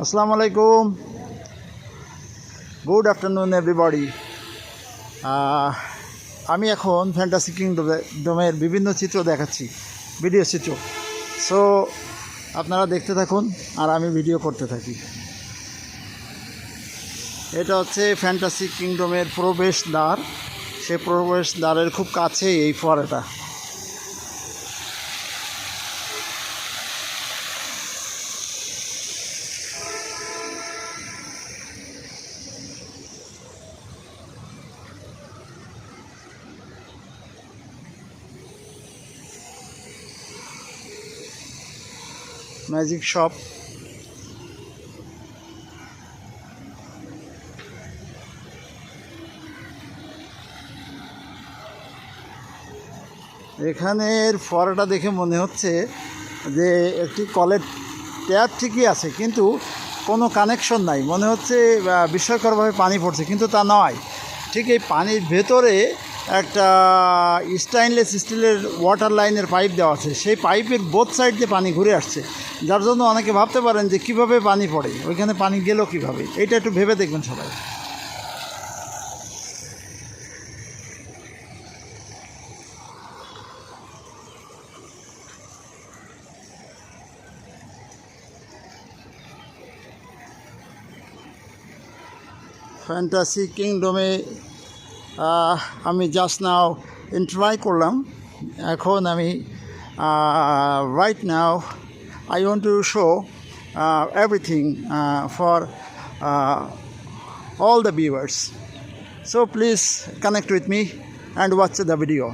আসসালামু আলাইকুম, good afternoon everybody. আমি এখন ফ্যান্টাসি কিংডমের বিভিন্ন চিত্র দেখাচ্ছি, ভিডিও চিত্র। সো আপনারা দেখতে থাকুন আর আমি ভিডিও করতে থাকি। এটা হচ্ছে ফ্যান্টাসি কিংডমের প্রবেশদ্বার। সে প্রবেশদ্বারের খুব কাছে এই ফোয়ারাটা। Magic shop. এখানের ফোয়ারাটা দেখে মনে হচ্ছে যে একটি কলের ট্যাপ ঠিকই আছে, কিন্তু কোনো কানেকশন নাই। মনে হচ্ছে বিস্ময়করভাবে পানি পড়ছে, কিন্তু তা নয়। ঠিক এই পানির ভেতরে একটা স্টেইনলেস স্টিলের ওয়াটার লাইনের পাইপ দেওয়া আছে। সেই পাইপের বোথ সাইড দিয়ে পানি ঘুরে আসছে, যার জন্য অনেকে ভাবতে পারেন যে কিভাবে পানি পড়ে, ওইখানে পানি গেল কিভাবে। এইটা একটু ভেবে দেখবেন সবাই। ফ্যান্টাসি কিংডমে আমি জাস্ট নাও এন্ট্রাই করলাম। এখন আমি right now I want to show everything for all the viewers. So please connect with me and watch the video.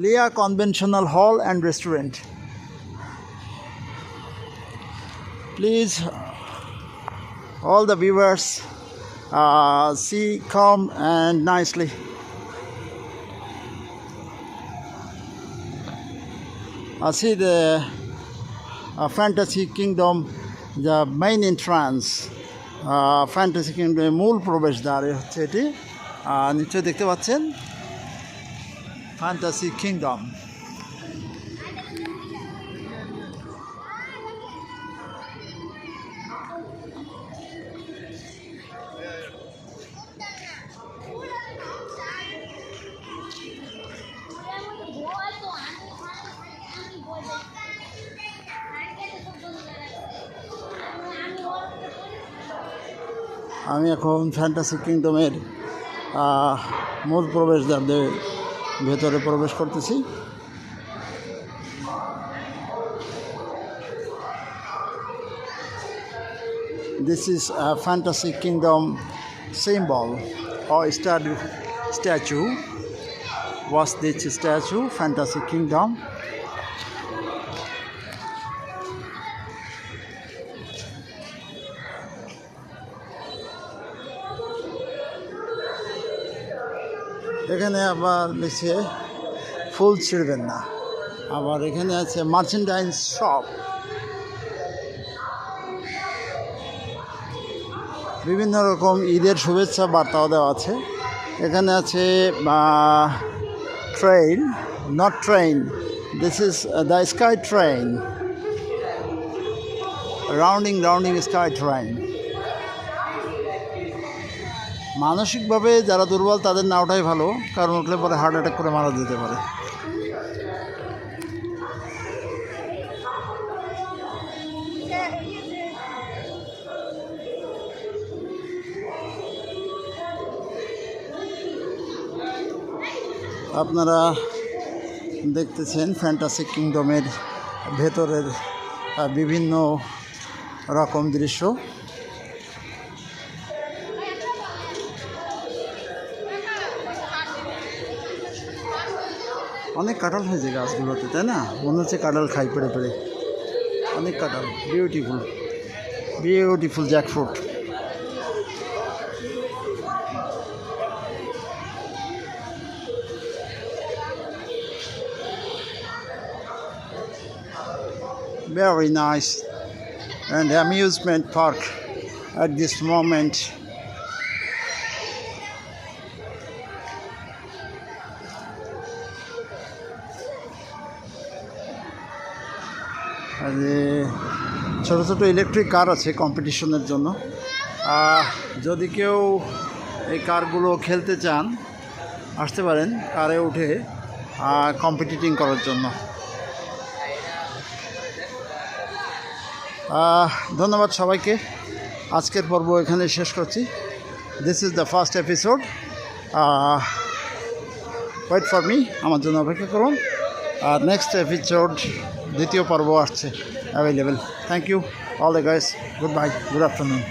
Leah Conventional Hall and Restaurant. Please, all the viewers, see calm and nicely. See the Fantasy Kingdom, the main entrance. Fantasy Kingdom মূল প্রবেশদ্বার হচ্ছে এটি। নিশ্চয়ই দেখতে পাচ্ছেন Fantasy Kingdom। আমি এখন fantasy কিংডমের মূল প্রবেশদ্বারের ভেতরে প্রবেশ করতেছি। This is a Fantasy Kingdom symbol or statue. What's this statue? Fantasy Kingdom. এখানে আবার লিখছে ফুল ছিঁড়বেন না। আবার এখানে আছে মার্চেন্ডাইজ শপ। বিভিন্ন রকম ঈদের শুভেচ্ছা বার্তাও দেওয়া আছে। এখানে আছে train, not train, this is the sky train, rounding sky train. মানসিকভাবে যারা দুর্বল তাদের না ওঠাই ভালো, কারণ উঠলে পরে হার্ট অ্যাটাক করে মারা যেতে পারে। আপনারা দেখতেছেন ফ্যান্টাসি কিংডমের ভেতরের বিভিন্ন রকম দৃশ্য। অনেক কাঁঠাল হয়েছে গাছগুলোতে, তাই না? মনে হচ্ছে কাঁঠাল খাই পেড়ে পেড়ে। অনেক কাঁঠাল, beautiful jackfruit. Very nice and amusement park at this moment. যে ছোটো ছোটো ইলেকট্রিক কার আছে কম্পিটিশনের জন্য। যদি কেউ এই কারগুলো খেলতে চান আসতে পারেন কারে উঠে কম্পিটিটিং করার জন্য। ধন্যবাদ সবাইকে। আজকের পর্ব এখানে শেষ করছি। This is the first episode. Wait for me, আমার জন্য অপেক্ষা করুন। আর নেক্সট এপিসোড দ্বিতীয় পর্ব আসছে available. Thank you all the guys. Good bye, good afternoon.